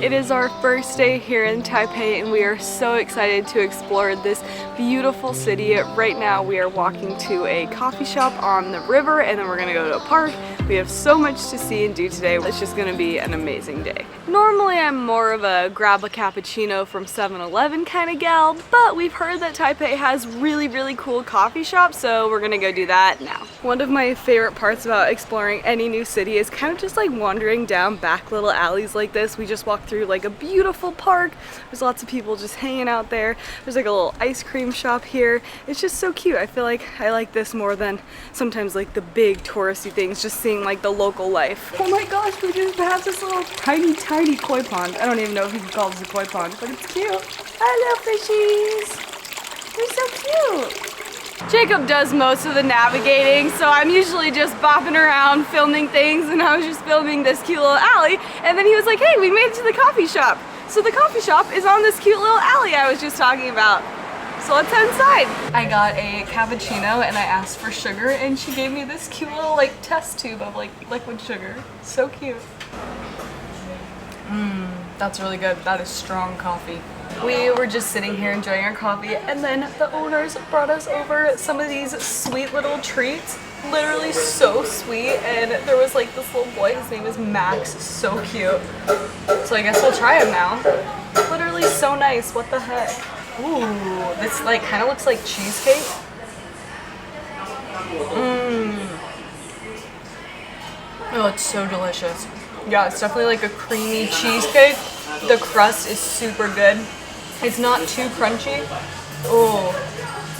It is our first day here in Taipei and we are so excited to explore this beautiful city. Right now we are walking to a coffee shop on the river and then we're gonna go to a park. We have so much to see and do today. It's just gonna be an amazing day. Normally I'm more of a grab a cappuccino from 7-Eleven kind of gal, but we've heard that Taipei has really cool coffee shops, so we're gonna go do that now. One of my favorite parts about exploring any new city is kind of just like wandering down back little alleys like this. We just walked through like a beautiful park. There's lots of people just hanging out there. There's like a little ice cream shop here. It's just so cute. I feel like I like this more than sometimes like the big touristy things, just seeing like the local life. Oh my gosh, we just have this little tiny koi pond. I don't even know if you can call this a koi pond, but it's cute. Hello fishies! They're so cute! Jacob does most of the navigating, so I'm usually just bopping around filming things, and I was just filming this cute little alley, and then he was like, hey, we made it to the coffee shop. So the coffee shop is on this cute little alley I was just talking about. So let's head inside. I got a cappuccino and I asked for sugar and she gave me this cute little like test tube of like liquid sugar. So cute. That's really good. That is strong coffee. We were just sitting here enjoying our coffee and then the owners brought us over some of these sweet little treats. Literally so sweet, and there was like this little boy, his name is Max, so cute. So I guess we'll try him now. Literally so nice, what the heck. Ooh, this like kind of looks like cheesecake. Oh, it's so delicious. Yeah, it's definitely like a creamy cheesecake. The crust is super good. It's not too crunchy. Oh,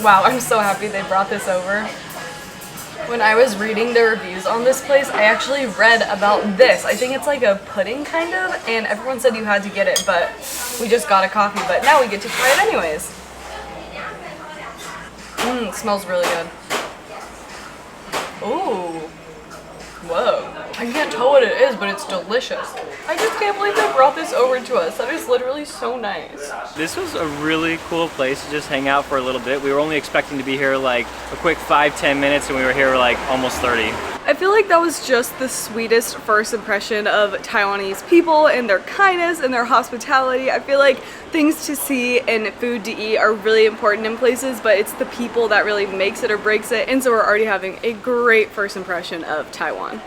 wow, I'm so happy they brought this over. When I was reading the reviews on this place, I actually read about this. I think it's like a pudding kind of, and everyone said you had to get it, but we just got a coffee, but now we get to try it anyways. It smells really good. Ooh. Whoa. I can't tell what it is, but it's delicious. I just can't believe they brought this over to us. That is literally so nice. This was a really cool place to just hang out for a little bit. We were only expecting to be here like a quick 5-10 minutes and we were here like almost 30. I feel like that was just the sweetest first impression of Taiwanese people and their kindness and their hospitality. I feel like things to see and food to eat are really important in places, but it's the people that really makes it or breaks it. And so we're already having a great first impression of Taiwan.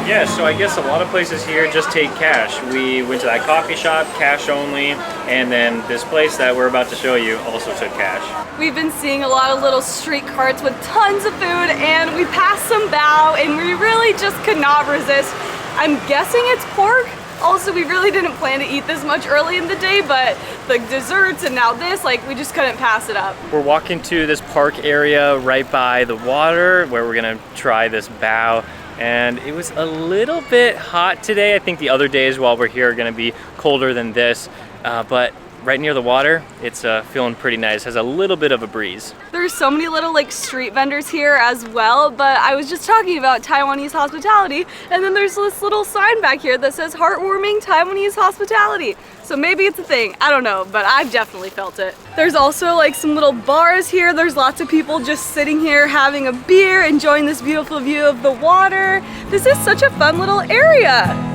Yeah, so I guess a lot of places here just take cash. We went to that coffee shop, cash only, and then this place that we're about to show you also took cash. We've been seeing a lot of little street carts with tons of food, and we passed some bao and we really just could not resist. I'm guessing it's pork. Also, we really didn't plan to eat this much early in the day, but the desserts and now this, like, we just couldn't pass it up. We're walking to this park area right by the water where we're gonna try this bao. And it was a little bit hot today. I think the other days while we're here are gonna be colder than this, but right near the water, it's feeling pretty nice. Has a little bit of a breeze. There's so many little like street vendors here as well, but I was just talking about Taiwanese hospitality, and then there's this little sign back here that says heartwarming Taiwanese hospitality. So maybe it's a thing, I don't know, but I've definitely felt it. There's also like some little bars here. There's lots of people just sitting here having a beer, enjoying this beautiful view of the water. This is such a fun little area.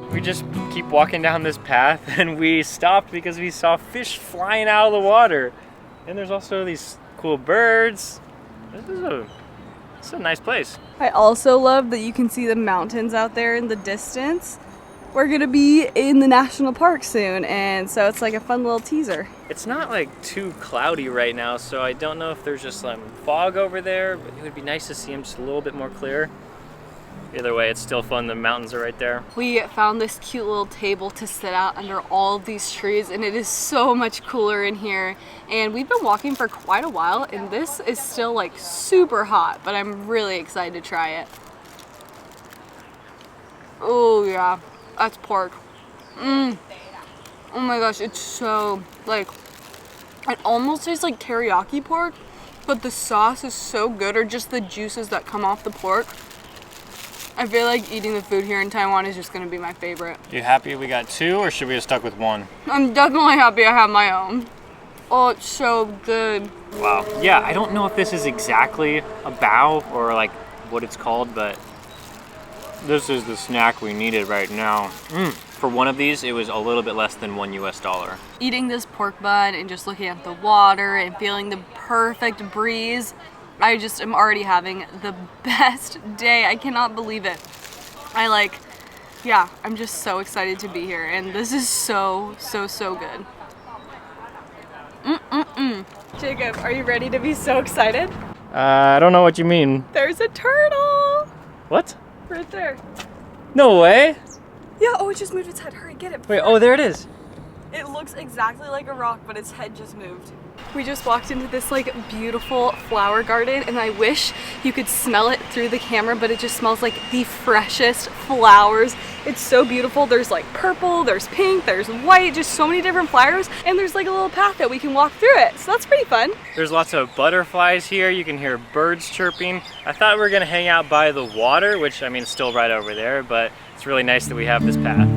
We just keep walking down this path and we stopped because we saw fish flying out of the water. And there's also these cool birds. It's a nice place. I also love that you can see the mountains out there in the distance. We're gonna be in the national park soon, and so it's like a fun little teaser. It's not like too cloudy right now, so I don't know if there's just some fog over there, but it would be nice to see them just a little bit more clear. Either way, it's still fun. The mountains are right there. We found this cute little table to sit out under all of these trees, and it is so much cooler in here. And we've been walking for quite a while, and this is still like super hot, but I'm really excited to try it. Oh yeah, that's pork. Oh my gosh, it's so like, it almost tastes like teriyaki pork, but the sauce is so good, or just the juices that come off the pork. I feel like eating the food here in Taiwan is just gonna be my favorite. You happy we got 2, or should we have stuck with 1? I'm definitely happy I have my own. Oh, it's so good. Wow. Yeah, I don't know if this is exactly a bao or like what it's called, but this is the snack we needed right now. For one of these, it was a little bit less than $1 US. Eating this pork bun and just looking at the water and feeling the perfect breeze, I just am already having the best day. I cannot believe it. I'm just so excited to be here, and this is so good. Jacob, are you ready to be so excited? I don't know what you mean. There's a turtle! What? Right there. No way! Yeah, oh, it just moved its head. Hurry, get it. Wait, oh, there it is. It looks exactly like a rock, but its head just moved. We just walked into this like beautiful flower garden, and I wish you could smell it through the camera, but it just smells like the freshest flowers. It's so beautiful. There's like purple, there's pink, there's white, just so many different flowers, and there's like a little path that we can walk through it. So that's pretty fun. There's lots of butterflies here. You can hear birds chirping. I thought we were gonna hang out by the water, which I mean, it's still right over there, but it's really nice that we have this path.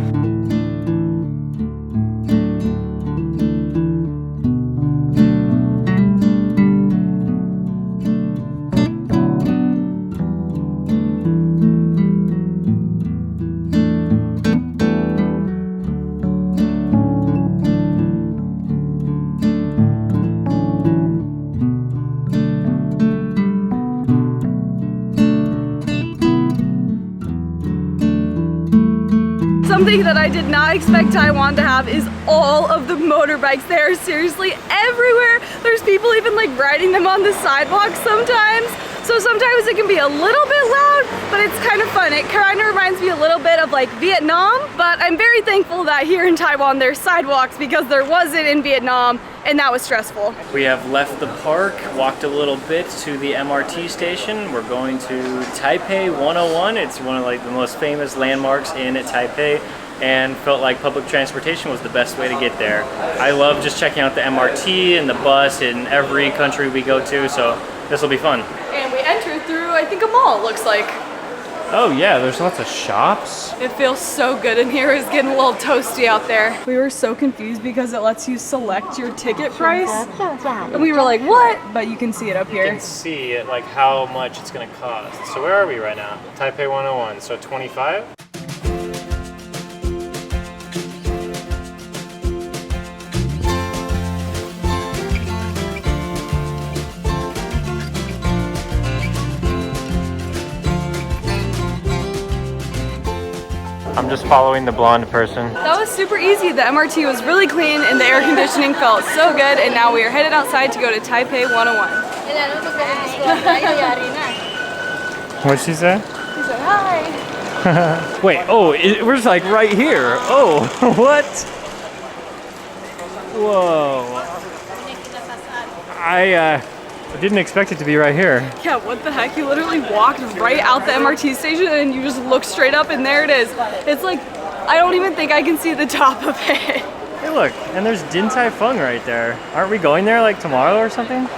Something that I did not expect Taiwan to have is all of the motorbikes. They are seriously everywhere. There's people even like riding them on the sidewalk sometimes. So sometimes it can be a little bit loud, but it's kind of fun. It kind of reminds me a little bit of like Vietnam, but I'm very thankful that here in Taiwan there's sidewalks, because there wasn't in Vietnam, and that was stressful. We have left the park, walked a little bit to the MRT station. We're going to Taipei 101. It's one of like the most famous landmarks in Taipei, and felt like public transportation was the best way to get there. I love just checking out the MRT and the bus in every country we go to, so this will be fun. And we entered through, I think, a mall, it looks like. Oh yeah, there's lots of shops. It feels so good in here. It's getting a little toasty out there. We were so confused because it lets you select your ticket price. And we were like, what? But you can see it up here. You can see it, like how much it's gonna cost. So where are we right now? Taipei 101, so 25? I'm just following the blonde person. That was super easy. The MRT was really clean and the air conditioning felt so good, and now we are headed outside to go to Taipei 101. What'd she say? She said hi. Wait, oh, we're just like right here. Oh, what? Whoa. I didn't expect it to be right here. Yeah, what the heck? You literally walked right out the MRT station and you just look straight up and there it is. It's like, I don't even think I can see the top of it. Hey look, and there's Din Tai Fung right there. Aren't we going there like tomorrow or something?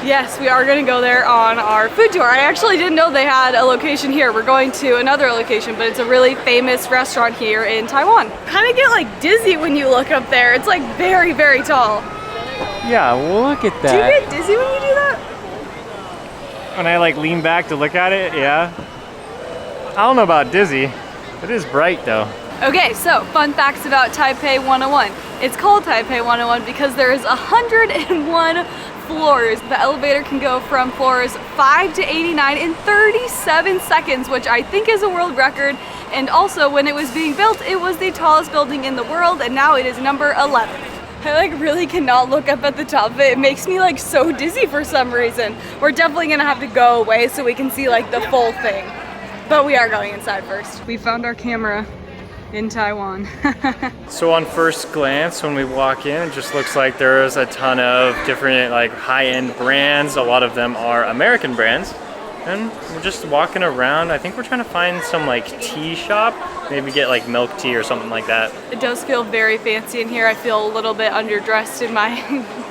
Yes, we are gonna go there on our food tour. I actually didn't know they had a location here. We're going to another location, but it's a really famous restaurant here in Taiwan. Kind of get like dizzy when you look up there. It's like very, very tall. Yeah, look at that. Do you get dizzy when you do that? When I like lean back to look at it, yeah. I don't know about dizzy. It is bright though. Okay, so fun facts about Taipei 101. It's called Taipei 101 because there is 101 floors. The elevator can go from floors 5 to 89 in 37 seconds, which I think is a world record. And also, when it was being built, it was the tallest building in the world, and now it is number 11. I like really cannot look up at the top of it. It makes me like so dizzy for some reason. We're definitely gonna have to go away so we can see like the full thing. But we are going inside first. We found our camera in Taiwan. So on first glance, when we walk in, it just looks like there's a ton of different like high-end brands. A lot of them are American brands. And we're just walking around. I think we're trying to find some like tea shop. Maybe get like milk tea or something like that. It does feel very fancy in here. I feel a little bit underdressed in my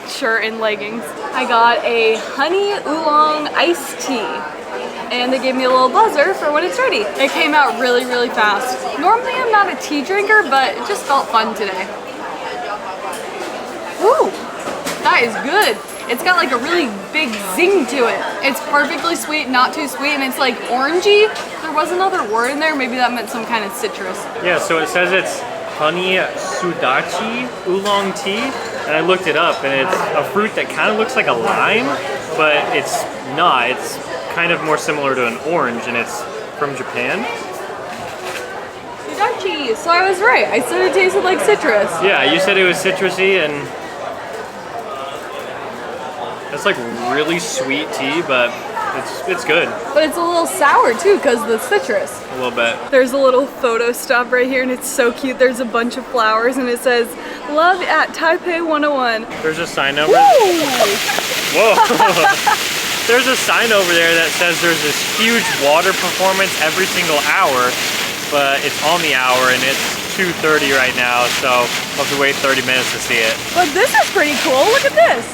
shirt and leggings. I got a honey oolong iced tea. And they gave me a little buzzer for when it's ready. It came out really, really fast. Normally I'm not a tea drinker, but it just felt fun today. Ooh, that is good. It's got like a really big zing to it. It's perfectly sweet, not too sweet, and it's like orangey. There was another word in there, maybe that meant some kind of citrus. Yeah, so it says it's honey sudachi oolong tea, and I looked it up, and it's a fruit that kind of looks like a lime, but it's not. It's kind of more similar to an orange, and it's from Japan. Sudachi, so I was right. I said it tasted like citrus. Yeah, you said it was citrusy, and it's like really sweet tea, but it's good. But it's a little sour too because of the citrus. A little bit. There's a little photo stop right here and it's so cute. There's a bunch of flowers and it says, "Love at Taipei 101. There's a sign over there. Whoa! There's a sign over there that says there's this huge water performance every single hour, but it's on the hour and it's 2:30 right now, so I'll have to wait 30 minutes to see it. But this is pretty cool. Look at this.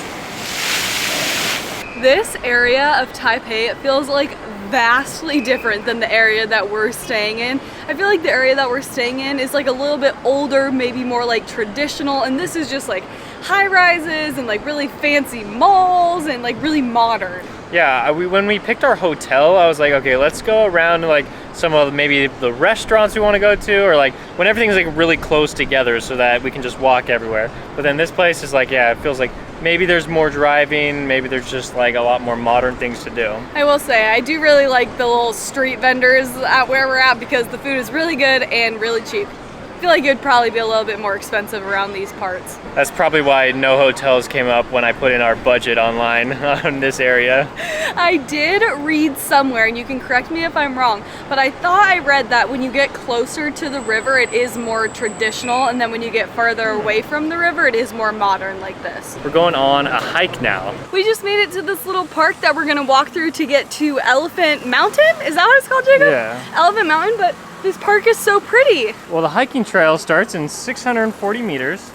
This area of Taipei, it feels like vastly different than the area that we're staying in. I feel like the area that we're staying in is like a little bit older, maybe more like traditional, and this is just like high rises and like really fancy malls and like really modern. Yeah, when we picked our hotel, I was like, okay, let's go around to like some of maybe the restaurants we want to go to, or like when everything's like really close together so that we can just walk everywhere. But then this place is like, yeah, it feels like maybe there's more driving, maybe there's just like a lot more modern things to do. I will say, I do really like the little street vendors at where we're at because the food is really good and really cheap. I feel like it would probably be a little bit more expensive around these parts. That's probably why no hotels came up when I put in our budget online on this area. I did read somewhere, and you can correct me if I'm wrong, but I thought I read that when you get closer to the river, it is more traditional, and then when you get farther away from the river, it is more modern like this. We're going on a hike now. We just made it to this little park that we're gonna walk through to get to Elephant Mountain. Is that what it's called, Jacob? Yeah. Elephant Mountain, but this park is so pretty. Well, the hiking trail starts in 640 meters,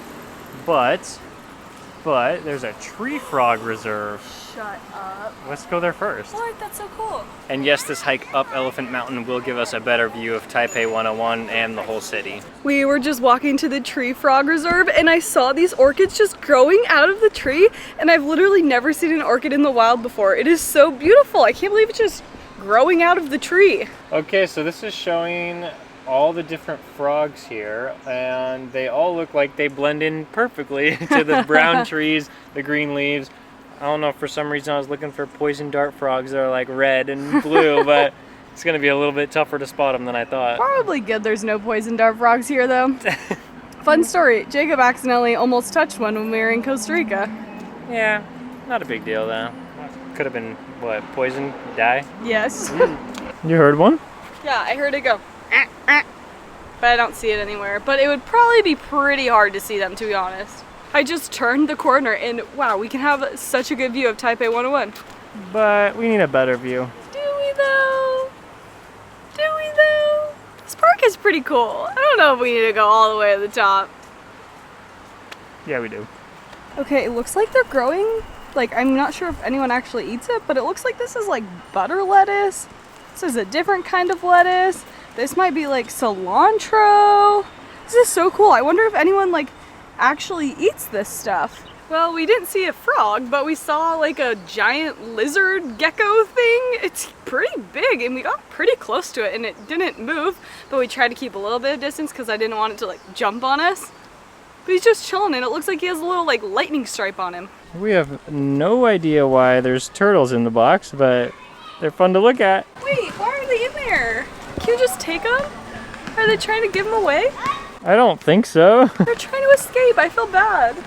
but there's a tree frog reserve. Shut up. Let's go there first. What? That's so cool. And yes, this hike up Elephant Mountain will give us a better view of Taipei 101 and the whole city. We were just walking to the tree frog reserve and I saw these orchids just growing out of the tree, and I've literally never seen an orchid in the wild before. It is so beautiful. I can't believe it's just growing out of the tree. Okay, so this is showing all the different frogs here, and they all look like they blend in perfectly to the brown trees, the green leaves. I don't know, for some reason I was looking for poison dart frogs that are like red and blue, but it's gonna be a little bit tougher to spot them than I thought. Probably good there's no poison dart frogs here though. Fun story, Jacob accidentally almost touched one when we were in Costa Rica. Yeah, not a big deal though. Could have been, what, poison, die? Yes. You heard one? Yeah, I heard it go, "Ah, ah," but I don't see it anywhere. But it would probably be pretty hard to see them, to be honest. I just turned the corner and wow, we can have such a good view of Taipei 101. But we need a better view. Do we though? Do we though? This park is pretty cool. I don't know if we need to go all the way to the top. Yeah, we do. Okay, it looks like they're growing, like, I'm not sure if anyone actually eats it, but it looks like this is like butter lettuce. This is a different kind of lettuce. This might be like cilantro. This is so cool. I wonder if anyone like actually eats this stuff. Well, we didn't see a frog, but we saw like a giant lizard gecko thing. It's pretty big and we got pretty close to it and it didn't move, but we tried to keep a little bit of distance because I didn't want it to like jump on us. But he's just chilling and it looks like he has a little like lightning stripe on him. We have no idea why there's turtles in the box, but they're fun to look at. Wait, why are they in there? Can you just take them? Are they trying to give them away? I don't think so. They're trying to escape. I feel bad.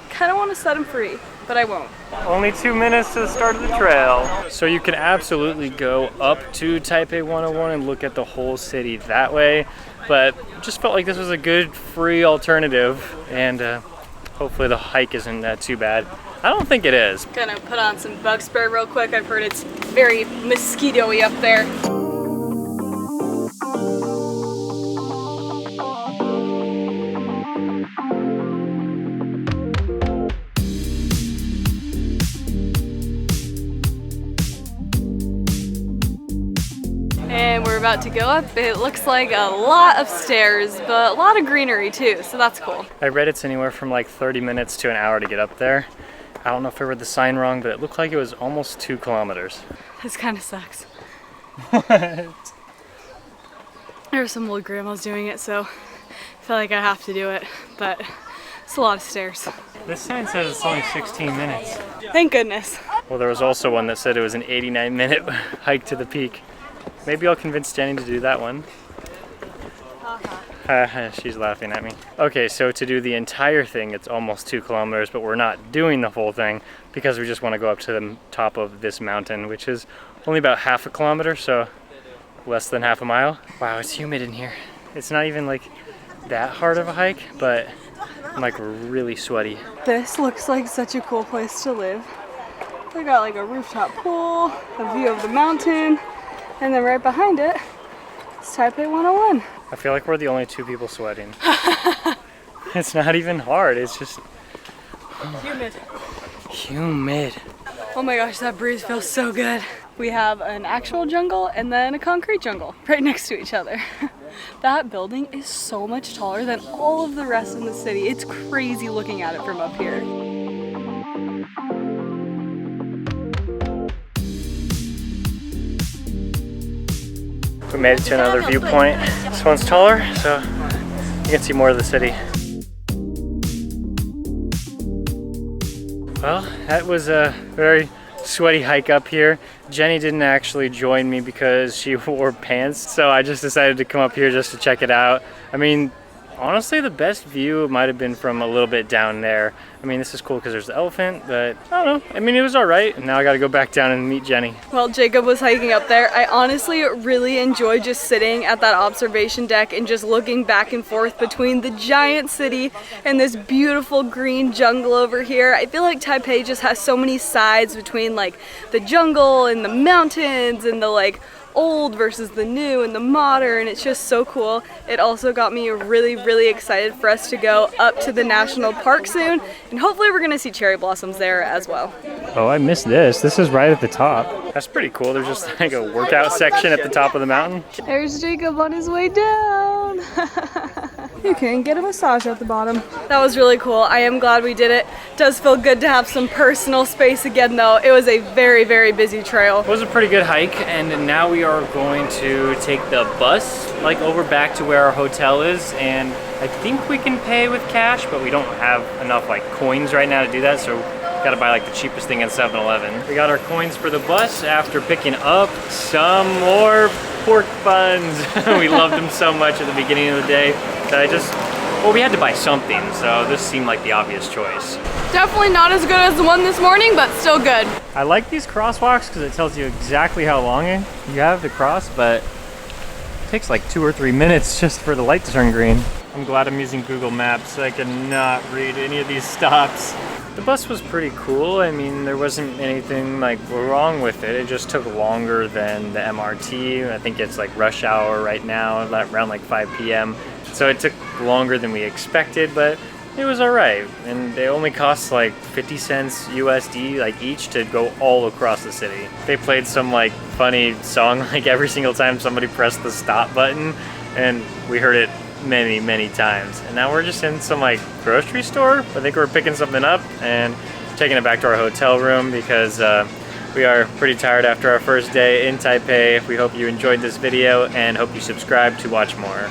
Kind of want to set them free. but I won't. Only 2 minutes to the start of the trail. So you can absolutely go up to Taipei 101 and look at the whole city that way, but just felt like this was a good free alternative, and hopefully the hike isn't too bad. I don't think it is. Gonna put on some bug spray real quick. I've heard it's very mosquito-y up there. And we're about to go up. It looks like a lot of stairs, but a lot of greenery too, so that's cool. I read it's anywhere from like 30 minutes to an hour to get up there. I don't know if I read the sign wrong, but it looked like it was almost 2 kilometers. This kind of sucks. What? There were some old grandmas doing it, so I feel like I have to do it, but it's a lot of stairs. This sign says it's only 16 minutes. Thank goodness. Well, there was also one that said it was an 89-minute hike to the peak. Maybe I'll convince Jenny to do that one. She's laughing at me. Okay, so to do the entire thing, it's almost 2 kilometers, but we're not doing the whole thing because we just want to go up to the top of this mountain, which is only about half a kilometer, so less than half a mile. Wow, it's humid in here. It's not even like that hard of a hike, but I'm like really sweaty. This looks like such a cool place to live. They got like a rooftop pool, a view of the mountain, and then right behind it, it's Taipei 101. I feel like we're the only 2 people sweating. It's not even hard, it's just Humid. humid. Oh my gosh, that breeze feels so good. We have an actual jungle and then a concrete jungle right next to each other. That building is so much taller than all of the rest in the city. It's crazy looking at it from up here. We made it to another viewpoint. This one's taller, so you can see more of the city. Well, that was a very sweaty hike up here. Jenny didn't actually join me because she wore pants, so I just decided to come up here just to check it out. I mean, honestly, the best view might have been from a little bit down there. I mean, this is cool because there's the elephant, but I don't know. I mean, it was all right. And now I got to go back down and meet Jenny. While Jacob was hiking up there, I honestly really enjoyed just sitting at that observation deck and just looking back and forth between the giant city and this beautiful green jungle over here. I feel like Taipei just has so many sides between like the jungle and the mountains and the like old versus the new and the modern. It's just so cool. It also got me really excited for us to go up to the national park soon, and hopefully we're gonna see cherry blossoms there as well. Oh, I missed this. This is right at the top. That's pretty cool. There's just like a workout section at the top of the mountain. There's Jacob on his way down. You can get a massage at the bottom. That was really cool. I am glad we did it. It does feel good to have some personal space again though. It was a very busy trail. It was a pretty good hike, and now we are going to take the bus like over back to where our hotel is, and I think we can pay with cash, but we don't have enough like coins right now to do that, so gotta buy like the cheapest thing at 7-Eleven. We got our coins for the bus after picking up some more pork buns. We loved them so much at the beginning of the day that well, we had to buy something, so this seemed like the obvious choice. Definitely not as good as the one this morning, but still good. I like these crosswalks because it tells you exactly how long you have to cross, but it takes like 2 or 3 minutes just for the light to turn green. I'm glad I'm using Google Maps. I cannot read any of these stops. The bus was pretty cool. I mean, there wasn't anything like wrong with it. It just took longer than the MRT. I think it's like rush hour right now, around like 5 p.m. So it took longer than we expected, but it was all right. And they only cost like 50 cents USD like each to go all across the city. They played some like funny song like every single time somebody pressed the stop button, and we heard it many times. And now we're just in some like grocery store. I think we're picking something up and taking it back to our hotel room because we are pretty tired after our first day in Taipei. We hope you enjoyed this video and hope you subscribe to watch more.